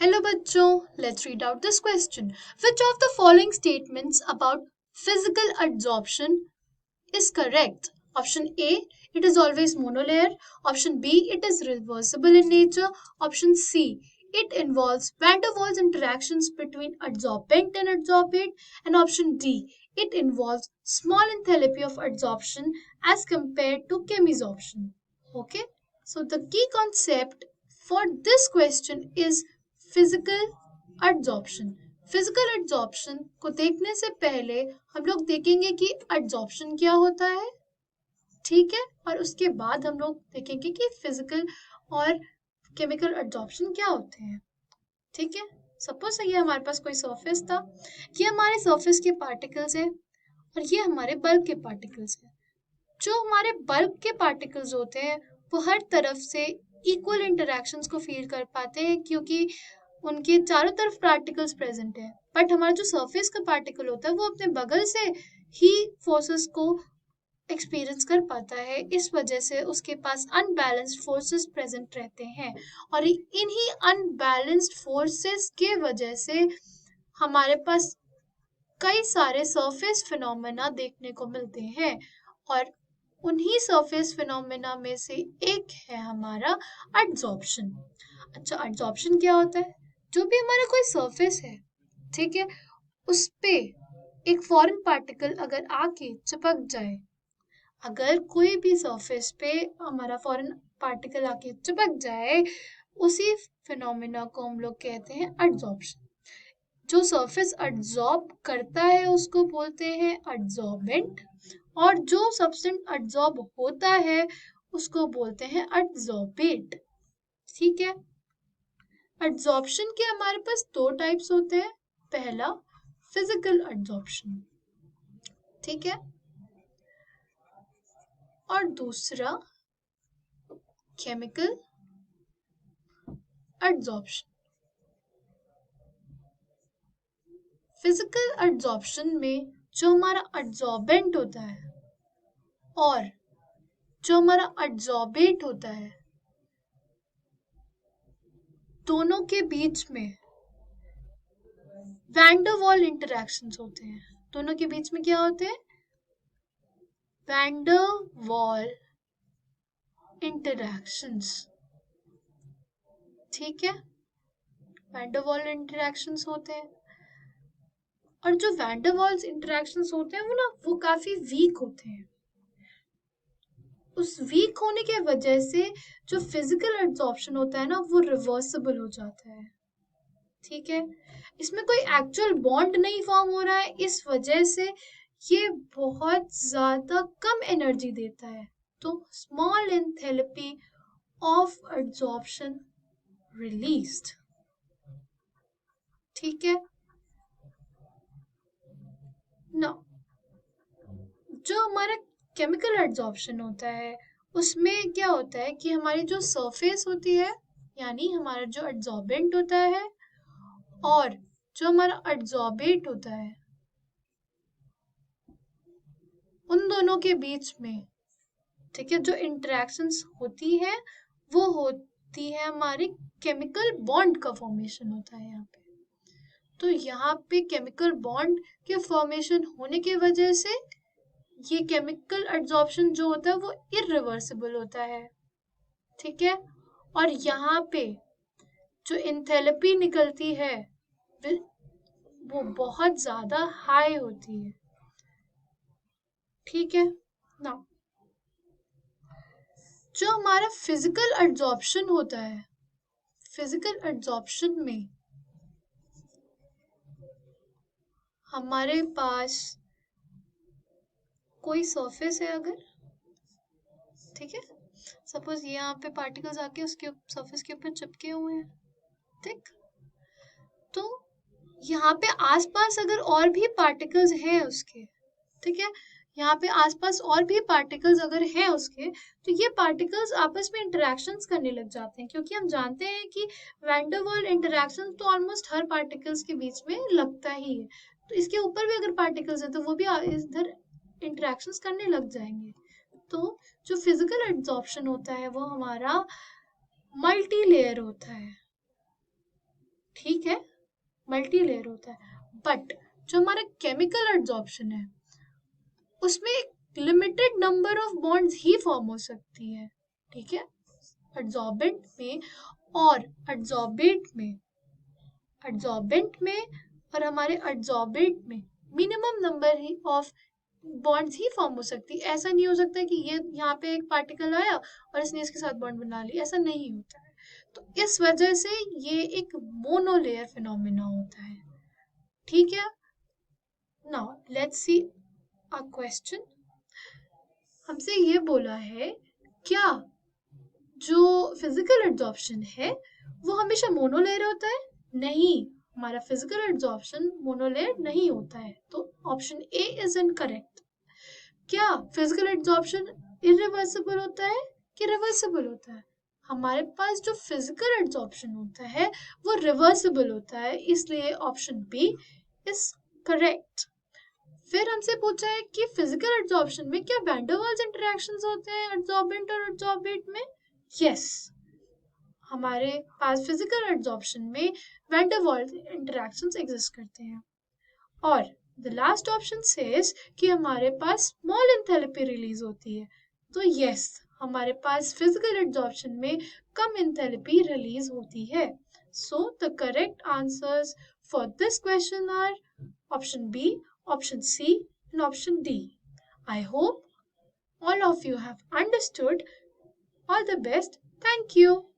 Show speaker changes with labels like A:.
A: Hello bachcho, let's read out this question. Which of the following statements about physical adsorption is correct? Option A, it is always monolayer. Option B, it is reversible in nature. Option C, it involves van der Waals interactions between adsorbent and adsorbate. And option D, it involves small enthalpy of adsorption as compared to chemisorption. Okay, so the key concept for this question is physical adsorption. Physical adsorption को देखने से पहले हम लोग देखेंगे कि adsorption क्या होता है, ठीक है, और उसके बाद हम लोग देखेंगे कि फिजिकल और केमिकल एडजॉर्प्शन क्या होते हैं, ठीक है। सपोज ये हमारे पास कोई सरफेस था, ये हमारे सरफेस के पार्टिकल्स है और ये हमारे बल्ब के पार्टिकल्स है। जो हमारे बल्ब के पार्टिकल्स होते हैं वो हर तरफ से इक्वल इंटरेक्शंस को फील कर पाते हैं क्योंकि उनके चारों तरफ पार्टिकल्स प्रेजेंट है। बट हमारा जो सरफेस का पार्टिकल होता है वो अपने बगल से ही फोर्सेस को एक्सपीरियंस कर पाता है, इस वजह से उसके पास अनबैलेंस्ड फोर्सेस प्रेजेंट रहते हैं और इन्हीं अनबैलेंस्ड फोर्सेस के वजह से हमारे पास कई सारे सरफेस फिनोमेना देखने को मिलते हैं और उन्हीं सरफेस फिनोमेना में से एक है हमारा एडजॉर्प्शन। अच्छा, एडजॉर्प्शन क्या होता है? जो भी हमारा कोई सरफेस है, ठीक है, उस पे एक फॉरेन पार्टिकल अगर आके चिपक जाए, अगर कोई भी सरफेस पे हमारा फॉरेन पार्टिकल आके चिपक जाए, उसी फिनोमेना को हम लोग कहते हैं एडजॉर्प्शन। जो सरफेस एडजॉर्ब करता है उसको बोलते हैं एडजॉर्बेंट और जो सब्सटेंस एडजॉर्ब होता है उसको बोलते हैं एडजॉर्बेट, ठीक है। एडजॉर्प्शन के हमारे पास दो टाइप्स होते हैं। पहला फिजिकल एडजॉर्प्शन, ठीक है, और दूसरा केमिकल एडजॉर्प्शन। फिजिकल एडजॉर्प्शन में जो हमारा एडजॉर्बेंट होता है और जो हमारा एडजॉर्बेट होता है, दोनों के बीच में वैन डर वाल इंटरैक्शंस होते हैं। दोनों के बीच में क्या होते हैं? वैन डर वाल इंटरैक्शंस, ठीक है, वैन डर वाल इंटरैक्शंस होते हैं। और जो वैन डर वाल्स इंटरैक्शंस होते हैं वो काफी वीक होते हैं। उस वीक होने की वजह से जो फिजिकल एडजॉर्प्शन होता है वो रिवर्सिबल हो जाता है, ठीक है। इसमें कोई एक्चुअल बॉन्ड नहीं फॉर्म हो रहा है, इस वजह से ये बहुत ज्यादा कम एनर्जी देता है। तो small enthalpy of adsorption released, ठीक है ना। जो हमारा केमिकल एडजॉर्प्शन होता है उसमें क्या होता है कि हमारी जो सरफेस होती है, यानी हमारा जो एडजॉर्बेंट होता है और जो हमारा एडजॉर्बेट होता है, उन दोनों के बीच में, ठीक है, जो इंटरेक्शंस होती है वो होती है हमारी केमिकल बॉन्ड का फॉर्मेशन होता है यहाँ पे। तो यहाँ पे केमिकल बॉन्ड के फॉर्मेशन होने की वजह से ये केमिकल एडजॉर्प्शन जो होता है वो इरिवर्सिबल होता है, ठीक है। और यहाँ पे जो एंथैल्पी निकलती है वो बहुत ज्यादा हाई होती है, ठीक है ना। जो हमारा फिजिकल एडजॉर्प्शन होता है, फिजिकल एडजॉर्प्शन में हमारे पास कोई सरफेस है अगर, ठीक है, सपोज यहाँ पे पार्टिकल्स आके उसके सरफेस के ऊपर चिपके हुए हैं, ठीक, तो यहाँ पे आसपास अगर और भी पार्टिकल्स हैं उसके, ठीक है, यहाँ पे आसपास और भी पार्टिकल्स अगर हैं उसके, तो ये पार्टिकल्स आपस में इंटरेक्शंस करने लग जाते हैं क्योंकि हम जानते हैं कि वैन डर वाल इंटरेक्शन तो ऑलमोस्ट हर पार्टिकल्स के बीच में लगता ही है। तो इसके ऊपर भी अगर पार्टिकल्स है तो वो भी इधर इंटरेक्शंस करने लग जाएंगे। तो जो फिजिकल एडजॉर्प्शन होता है वो हमारा मल्टी लेयर होता है, ठीक है, मल्टी लेयर होता है। बट जो हमारा केमिकल एड्जॉर्प्शन है उसमें एक limited number of bonds he form हो सकती है। ठीक है, एड्जॉर्बेंट में और एड्जॉर्बेंट में और हमारे एड्जॉर्बेंट में minimum number he of bonds he form हो सकती है। ऐसा नहीं हो सकता कि ये यहाँ पे एक पार्टिकल आया और इसने इसके साथ बॉन्ड बना लिया, ऐसा नहीं होता है। तो इस वजह से ये एक मोनोलेयर फिनोमेना होता है। ठीक है, now let's see a question. हमसे ये बोला है, क्या जो फिजिकल एड्जॉर्प्शन है वो हमेशा मोनोलेयर होता है? नहीं, हमारा फिजिकल एड्जॉर्प्शन मोनोलेयर नहीं होता है। तो ऑप्शन ए इज इनकरेक्ट। क्या फिजिकल एड्जॉर्प्शन इरिवर्सिबल होता है कि रिवर्सिबल होता है? हमारे पास जो फिजिकल एड्जॉर्प्शन होता है वो रिवर्सिबल होता है, इसलिए ऑप्शन बी इज करेक्ट। फिर हमसे पूछा है कि फिजिकल एड्जॉर्प्शन में क्या वैन डर वाल्स इंटरेक्शंस होते हैं एड्जॉर्बेंट और एड्जॉर्बेट में? यस, हमारे पास फिजिकल एड्जॉर्प्शन में van der Waals interactions exist करते हैं। और द लास्ट ऑप्शन सेज कि हमारे पास स्मॉल एंथैल्पी रिलीज होती है। तो यस, हमारे पास फिजिकल एड्जॉर्प्शन में कम एंथैल्पी रिलीज होती है। So the correct answers for this question are option B, option C, and option D. I hope all of you have understood. All the best. Thank you.